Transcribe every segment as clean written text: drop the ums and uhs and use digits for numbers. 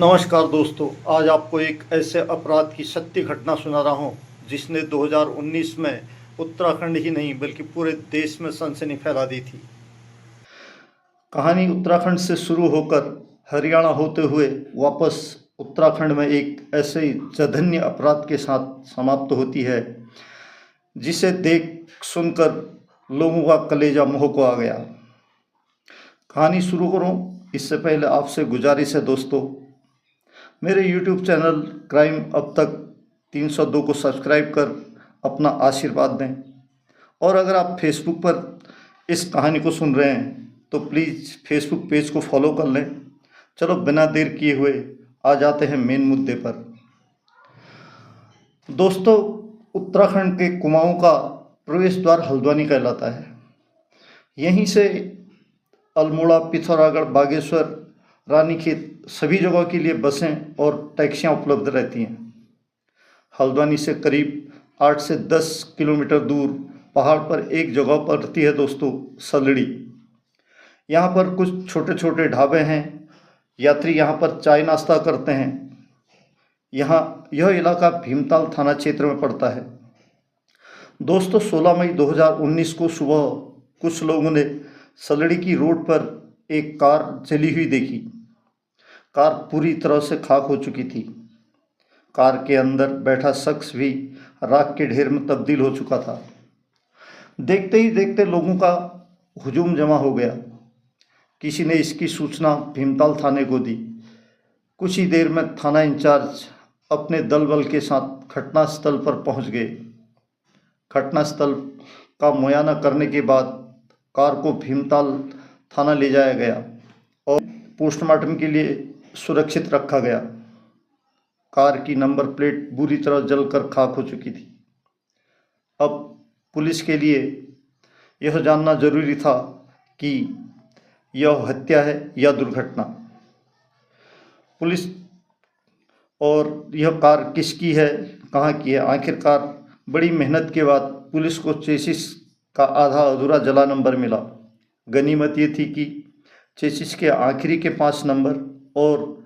नमस्कार दोस्तों, आज आपको एक ऐसे अपराध की सत्य घटना सुना रहा हूं जिसने 2019 में उत्तराखंड ही नहीं बल्कि पूरे देश में सनसनी फैला दी थी। कहानी उत्तराखंड से शुरू होकर हरियाणा होते हुए वापस उत्तराखंड में एक ऐसे ही जघन्य अपराध के साथ समाप्त होती है जिसे देख सुनकर लोगों का कलेजा मुंह को आ गया। कहानी शुरू करूं इससे पहले आपसे गुजारिश है दोस्तों, मेरे YouTube चैनल क्राइम अब तक 302 को सब्सक्राइब कर अपना आशीर्वाद दें, और अगर आप फेसबुक पर इस कहानी को सुन रहे हैं तो प्लीज़ फेसबुक पेज को फॉलो कर लें। चलो बिना देर किए हुए आ जाते हैं मेन मुद्दे पर। दोस्तों, उत्तराखंड के कुमाऊं का प्रवेश द्वार हल्द्वानी कहलाता है। यहीं से अल्मोड़ा, पिथौरागढ़, बागेश्वर, रानीखेत सभी जगहों के लिए बसें और टैक्सियां उपलब्ध रहती हैं। हल्द्वानी से करीब 8 से 10 किलोमीटर दूर पहाड़ पर एक जगह पड़ती है दोस्तों, सलड़ी। यहाँ पर कुछ छोटे छोटे ढाबे हैं, यात्री यहाँ पर चाय नाश्ता करते हैं। यह इलाका भीमताल थाना क्षेत्र में पड़ता है। दोस्तों, 16 मई 2019 को सुबह कुछ लोगों ने सलड़ी की रोड पर एक कार जली हुई देखी। कार पूरी तरह से खाक हो चुकी थी। कार के अंदर बैठा शख्स भी राख के ढेर में तब्दील हो चुका था। देखते ही देखते लोगों का हुजूम जमा हो गया। किसी ने इसकी सूचना भीमताल थाने को दी। कुछ ही देर में थाना इंचार्ज अपने दल बल के साथ घटनास्थल पर पहुंच गए। घटनास्थल का मुआयना करने के बाद कार को भीमताल थाना ले जाया गया और पोस्टमार्टम के लिए सुरक्षित रखा गया। कार की नंबर प्लेट बुरी तरह जलकर खाक हो चुकी थी। अब पुलिस के लिए यह जानना जरूरी था कि यह हत्या है या दुर्घटना। पुलिस और यह कार किसकी है, कहाँ की है। आखिरकार बड़ी मेहनत के बाद पुलिस को चेसिस का आधा अधूरा जला नंबर मिला। गनीमत ये थी कि चेसिस के आखिरी के 5 नंबर और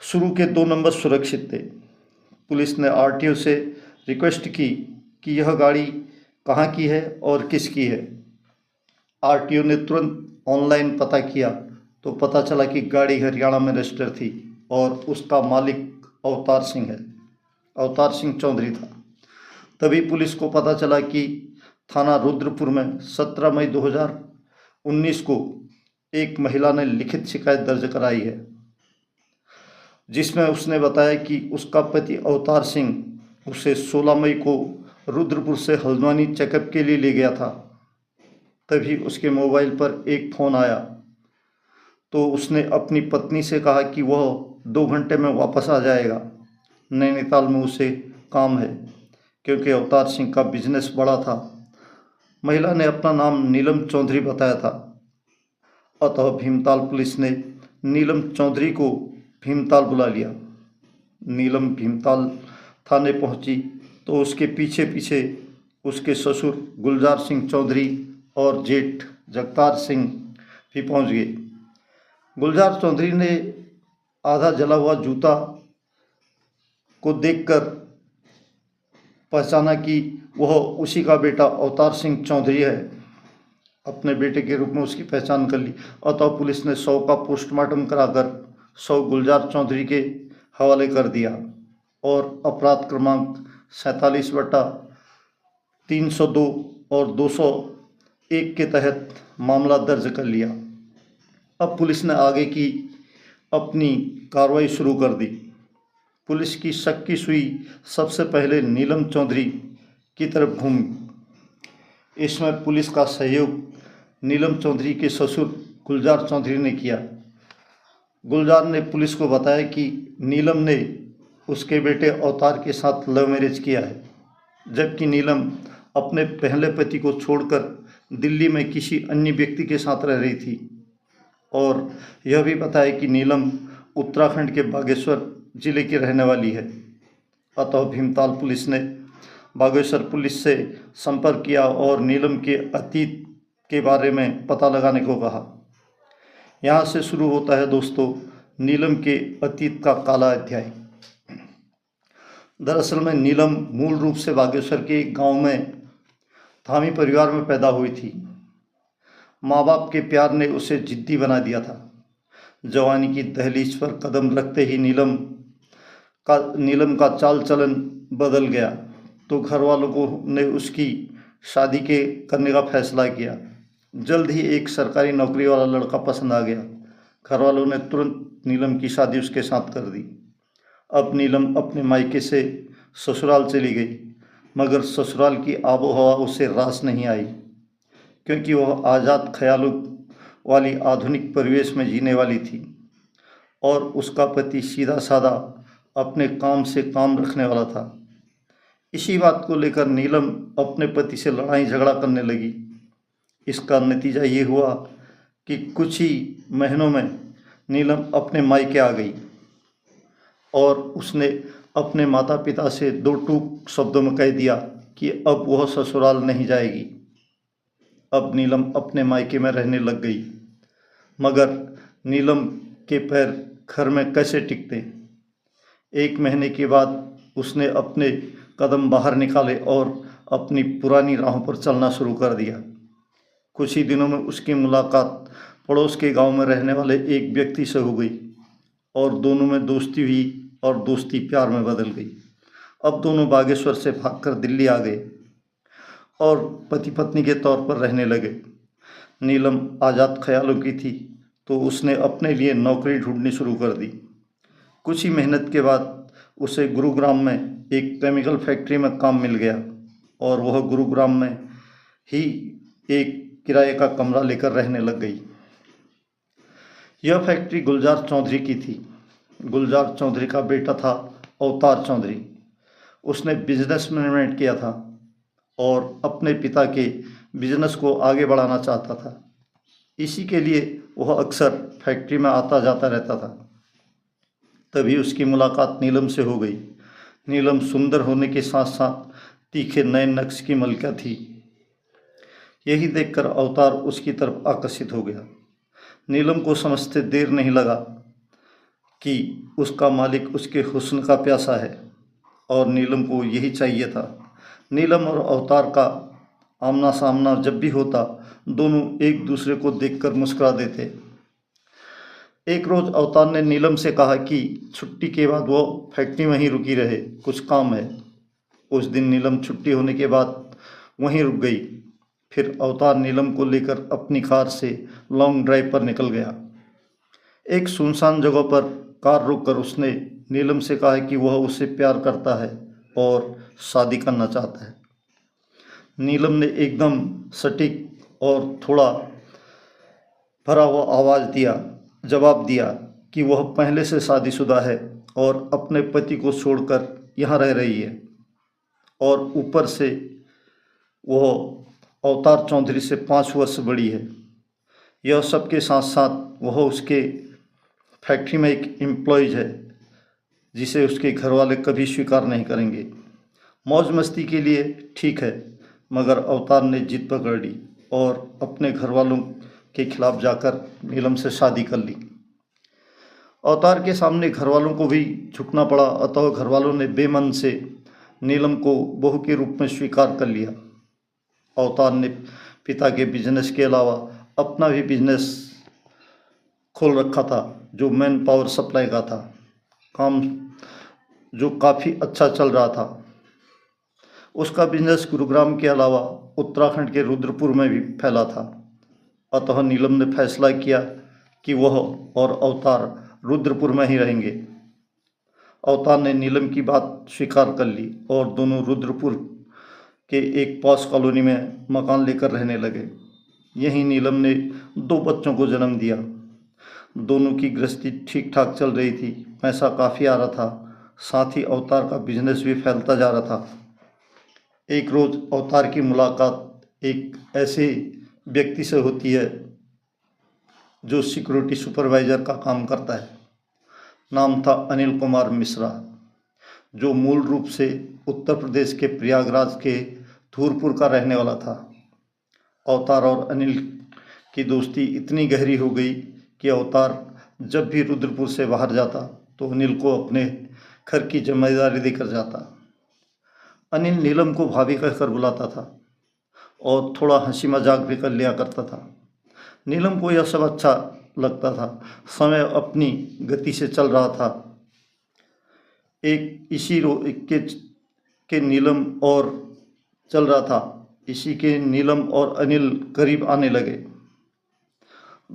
शुरू के 2 नंबर सुरक्षित थे। पुलिस ने आरटीओ से रिक्वेस्ट की कि यह गाड़ी कहाँ की है और किसकी है। आरटीओ ने तुरंत ऑनलाइन पता किया तो पता चला कि गाड़ी हरियाणा में रजिस्टर थी और उसका मालिक अवतार सिंह है, अवतार सिंह चौधरी था। तभी पुलिस को पता चला कि थाना रुद्रपुर में 17 मई 2019 को एक महिला ने लिखित शिकायत दर्ज कराई है, जिसमें उसने बताया कि उसका पति अवतार सिंह उसे 16 मई को रुद्रपुर से हल्द्वानी चेकअप के लिए ले गया था। तभी उसके मोबाइल पर एक फ़ोन आया तो उसने अपनी पत्नी से कहा कि वह 2 घंटे में वापस आ जाएगा। नैनीताल में उसे काम है, क्योंकि अवतार सिंह का बिजनेस बड़ा था। महिला ने अपना नाम नीलम चौधरी बताया था। अतः भीमताल पुलिस ने नीलम चौधरी को भीमताल बुला लिया। नीलम भीमताल थाने पहुंची तो उसके पीछे पीछे उसके ससुर गुलजार सिंह चौधरी और जेठ जगतार सिंह भी पहुंच गए। गुलजार चौधरी ने आधा जला हुआ जूता को देखकर पहचाना कि वह उसी का बेटा अवतार सिंह चौधरी है। अपने बेटे के रूप में उसकी पहचान कर ली। अतः पुलिस ने शव का पोस्टमार्टम कराकर शव गुलजार चौधरी के हवाले कर दिया और अपराध क्रमांक 47/302 और 201 के तहत मामला दर्ज कर लिया। अब पुलिस ने आगे की अपनी कार्रवाई शुरू कर दी। पुलिस की शक की सुई सबसे पहले नीलम चौधरी की तरफ घूमी। इसमें पुलिस का सहयोग नीलम चौधरी के ससुर गुलजार चौधरी ने किया। गुलजार ने पुलिस को बताया कि नीलम ने उसके बेटे अवतार के साथ लव मैरिज किया है, जबकि नीलम अपने पहले पति को छोड़कर दिल्ली में किसी अन्य व्यक्ति के साथ रह रही थी। और यह भी बताया कि नीलम उत्तराखंड के बागेश्वर जिले की रहने वाली है। अतः भीमताल पुलिस ने बागेश्वर पुलिस से संपर्क किया और नीलम के अतीत के बारे में पता लगाने को कहा। यहाँ से शुरू होता है दोस्तों नीलम के अतीत का काला अध्याय। दरअसल में नीलम मूल रूप से बागेश्वर के एक गांव में धामी परिवार में पैदा हुई थी। माँ बाप के प्यार ने उसे जिद्दी बना दिया था। जवानी की दहलीज पर कदम रखते ही नीलम का चाल चलन बदल गया। तो घर वालों ने उसकी शादी करने का फैसला किया। जल्द ही एक सरकारी नौकरी वाला लड़का पसंद आ गया। घर वालों ने तुरंत नीलम की शादी उसके साथ कर दी। अब नीलम अपने मायके से ससुराल चली गई, मगर ससुराल की आबो हवा उसे रास नहीं आई, क्योंकि वह आज़ाद ख्यालों वाली आधुनिक परिवेश में जीने वाली थी और उसका पति सीधा साधा अपने काम से काम रखने वाला था। इसी बात को लेकर नीलम अपने पति से लड़ाई झगड़ा करने लगी। इसका नतीजा ये हुआ कि कुछ ही महीनों में नीलम अपने मायके आ गई और उसने अपने माता पिता से दो टूक शब्दों में कह दिया कि अब वह ससुराल नहीं जाएगी। अब नीलम अपने मायके में रहने लग गई, मगर नीलम के पैर घर में कैसे टिकते। 1 महीने के बाद उसने अपने कदम बाहर निकाले और अपनी पुरानी राहों पर चलना शुरू कर दिया। कुछ ही दिनों में उसकी मुलाकात पड़ोस के गांव में रहने वाले एक व्यक्ति से हो गई और दोनों में दोस्ती हुई और दोस्ती प्यार में बदल गई। अब दोनों बागेश्वर से भागकर दिल्ली आ गए और पति पत्नी के तौर पर रहने लगे। नीलम आज़ाद ख्यालों की थी, तो उसने अपने लिए नौकरी ढूंढनी शुरू कर दी। कुछ ही मेहनत के बाद उसे गुरुग्राम में एक केमिकल फैक्ट्री में काम मिल गया और वह गुरुग्राम में ही एक किराए का कमरा लेकर रहने लग गई। यह फैक्ट्री गुलजार चौधरी की थी। गुलजार चौधरी का बेटा था अवतार चौधरी। उसने बिजनेस मैनेजमेंट किया था और अपने पिता के बिजनेस को आगे बढ़ाना चाहता था। इसी के लिए वह अक्सर फैक्ट्री में आता जाता रहता था। तभी उसकी मुलाकात नीलम से हो गई। नीलम सुंदर होने के साथ साथ तीखे नए नक्श की मलिका थी। यही देखकर अवतार उसकी तरफ आकर्षित हो गया। नीलम को समझते देर नहीं लगा कि उसका मालिक उसके हुस्न का प्यासा है और नीलम को यही चाहिए था। नीलम और अवतार का आमना सामना जब भी होता, दोनों एक दूसरे को देखकर मुस्कुरा देते। एक रोज़ अवतार ने नीलम से कहा कि छुट्टी के बाद वो फैक्ट्री में ही रुकी रहे, कुछ काम है। उस दिन नीलम छुट्टी होने के बाद वहीं रुक गई। फिर अवतार नीलम को लेकर अपनी कार से लॉन्ग ड्राइव पर निकल गया। एक सुनसान जगह पर कार रोककर उसने नीलम से कहा कि वह उससे प्यार करता है और शादी करना चाहता है। नीलम ने एकदम सटीक और थोड़ा भरा हुआ जवाब दिया कि वह पहले से शादीशुदा है और अपने पति को छोड़कर यहाँ रह रही है और ऊपर से वह अवतार चौधरी से 5 वर्ष बड़ी है। यह सब के साथ साथ वह उसके फैक्ट्री में एक एम्प्लॉयज है जिसे उसके घर वाले कभी स्वीकार नहीं करेंगे। मौज मस्ती के लिए ठीक है, मगर अवतार ने जिद पकड़ ली और अपने घर वालों के खिलाफ जाकर नीलम से शादी कर ली। अवतार के सामने घर वालों को भी झुकना पड़ा, अतः घर वालों ने बेमन से नीलम को बहू के रूप में स्वीकार कर लिया। अवतार ने पिता के बिजनेस के अलावा अपना भी बिजनेस खोल रखा था, जो मैन पावर सप्लाई का था, काम जो काफ़ी अच्छा चल रहा था। उसका बिजनेस गुरुग्राम के अलावा उत्तराखंड के रुद्रपुर में भी फैला था। अतः नीलम ने फैसला किया कि वह और अवतार रुद्रपुर में ही रहेंगे। अवतार ने नीलम की बात स्वीकार कर ली और दोनों रुद्रपुर के एक पॉश कॉलोनी में मकान लेकर रहने लगे। यहीं नीलम ने 2 बच्चों को जन्म दिया। दोनों की गृहस्थी ठीक ठाक चल रही थी, पैसा काफ़ी आ रहा था, साथ ही अवतार का बिजनेस भी फैलता जा रहा था। एक रोज़ अवतार की मुलाकात एक ऐसे व्यक्ति से होती है जो सिक्योरिटी सुपरवाइज़र का काम करता है। नाम था अनिल कुमार मिश्रा, जो मूल रूप से उत्तर प्रदेश के प्रयागराज के धूरपुर का रहने वाला था। अवतार और अनिल की दोस्ती इतनी गहरी हो गई कि अवतार जब भी रुद्रपुर से बाहर जाता तो अनिल को अपने घर की जिम्मेदारी देकर जाता। अनिल नीलम को भाभी कहकर बुलाता था और थोड़ा हंसी मजाक भी कर लिया करता था। नीलम को यह सब अच्छा लगता था। समय अपनी गति से चल रहा था। एक इसी रो के नीलम और चल रहा था। इसी के नीलम और अनिल करीब आने लगे।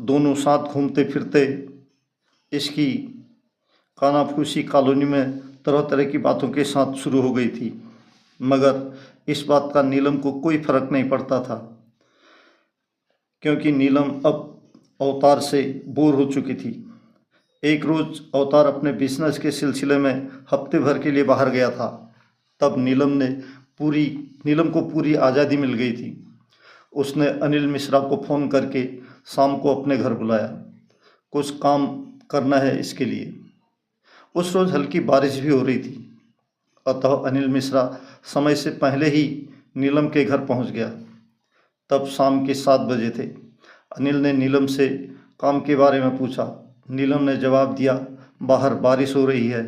दोनों साथ घूमते फिरते इसकी कानाफूसी कॉलोनी में तरह तरह की बातों के साथ शुरू हो गई थी, मगर इस बात का नीलम को कोई फर्क नहीं पड़ता था, क्योंकि नीलम अब अवतार से बोर हो चुकी थी। एक रोज़ अवतार अपने बिजनेस के सिलसिले में हफ्ते भर के लिए बाहर गया था। तब नीलम को पूरी आज़ादी मिल गई थी। उसने अनिल मिश्रा को फ़ोन करके शाम को अपने घर बुलाया। कुछ काम करना है इसके लिए। उस रोज़ हल्की बारिश भी हो रही थी, अतः अनिल मिश्रा समय से पहले ही नीलम के घर पहुंच गया। तब शाम के 7 बजे थे। अनिल ने नीलम से काम के बारे में पूछा। नीलम ने जवाब दिया, बाहर बारिश हो रही है,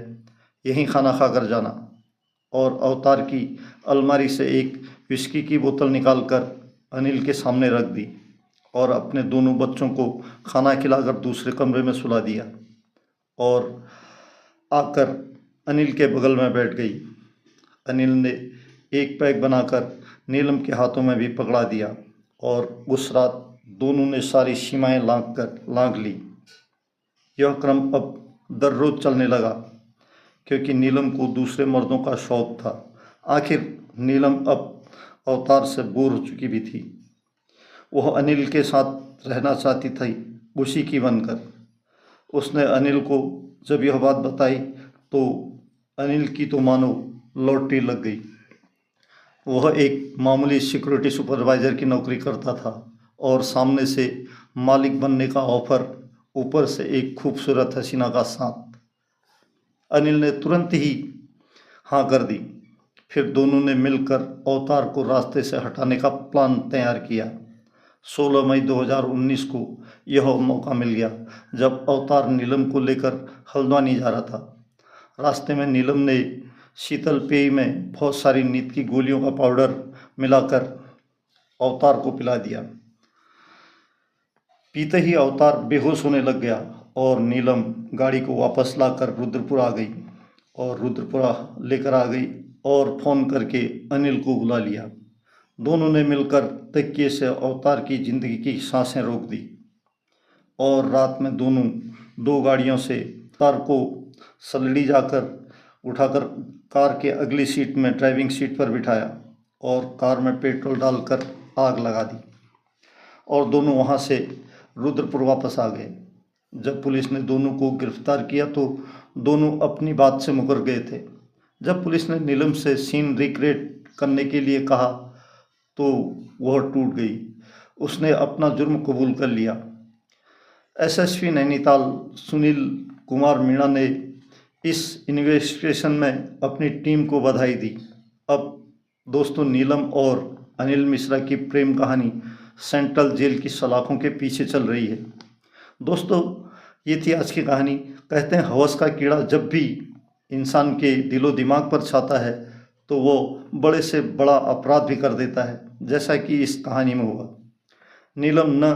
यहीं खाना खाकर जाना। और अवतार की अलमारी से एक विस्की की बोतल निकालकर अनिल के सामने रख दी और अपने दोनों बच्चों को खाना खिलाकर दूसरे कमरे में सुला दिया और आकर अनिल के बगल में बैठ गई। अनिल ने एक पैक बनाकर नीलम के हाथों में भी पकड़ा दिया और उस रात दोनों ने सारी सीमाएं लांघ ली। यह क्रम अब दररोज चलने लगा, क्योंकि नीलम को दूसरे मर्दों का शौक था। आखिर नीलम अब अवतार से बोर हो चुकी भी थी। वह अनिल के साथ रहना चाहती थी, उसी की बनकर। उसने अनिल को जब यह बात बताई तो अनिल की तो मानो लॉटरी लग गई। वह एक मामूली सिक्योरिटी सुपरवाइज़र की नौकरी करता था और सामने से मालिक बनने का ऑफर, ऊपर से एक खूबसूरत हसीना का साथ। अनिल ने तुरंत ही हाँ कर दी। फिर दोनों ने मिलकर अवतार को रास्ते से हटाने का प्लान तैयार किया। 16 मई 2019 को यह मौका मिल गया, जब अवतार नीलम को लेकर हल्द्वानी जा रहा था। रास्ते में नीलम ने शीतल पेय में बहुत सारी नींद की गोलियों का पाउडर मिलाकर अवतार को पिला दिया। पीते ही अवतार बेहोश होने लग गया और नीलम गाड़ी को वापस लाकर रुद्रपुर आ गई और रुद्रपुरा लेकर आ गई और फ़ोन करके अनिल को बुला लिया। दोनों ने मिलकर तकिए से अवतार की ज़िंदगी की सांसें रोक दी और रात में दोनों 2 गाड़ियों से अवतार को सलड़ी जाकर उठाकर कार के अगली सीट में ड्राइविंग सीट पर बिठाया और कार में पेट्रोल डालकर आग लगा दी और दोनों वहां से रुद्रपुर वापस आ गए। जब पुलिस ने दोनों को गिरफ्तार किया तो दोनों अपनी बात से मुकर गए थे। जब पुलिस ने नीलम से सीन रिक्रिएट करने के लिए कहा तो वह टूट गई। उसने अपना जुर्म कबूल कर लिया। एसएसपी नैनीताल सुनील कुमार मीणा ने इस इन्वेस्टिगेशन में अपनी टीम को बधाई दी। अब दोस्तों, नीलम और अनिल मिश्रा की प्रेम कहानी सेंट्रल जेल की सलाखों के पीछे चल रही है। दोस्तों, ये थी आज की कहानी। कहते हैं हवस का कीड़ा जब भी इंसान के दिलो दिमाग पर छाता है तो वो बड़े से बड़ा अपराध भी कर देता है, जैसा कि इस कहानी में हुआ। नीलम न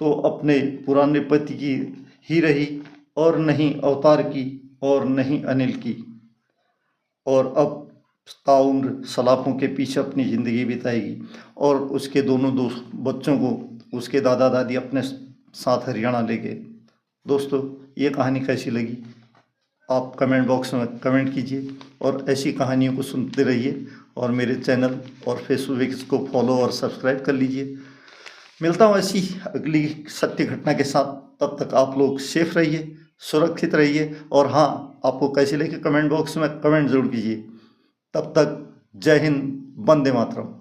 तो अपने पुराने पति की ही रही और नहीं अवतार की और नहीं अनिल की, और अब ताउम्र सलाखों के पीछे अपनी ज़िंदगी बिताएगी और उसके दोनों बच्चों को उसके दादा दादी अपने साथ हरियाणा ले गए। दोस्तों, ये कहानी कैसी लगी आप कमेंट बॉक्स में कमेंट कीजिए और ऐसी कहानियों को सुनते रहिए और मेरे चैनल और फेसबुक को फॉलो और सब्सक्राइब कर लीजिए। मिलता हूँ ऐसी अगली सत्य घटना के साथ। तब तक आप लोग सेफ रहिए, सुरक्षित रहिए और हाँ, आपको कैसे लगे कमेंट बॉक्स में कमेंट जरूर कीजिए। तब तक जय हिंद, वंदे मातरम।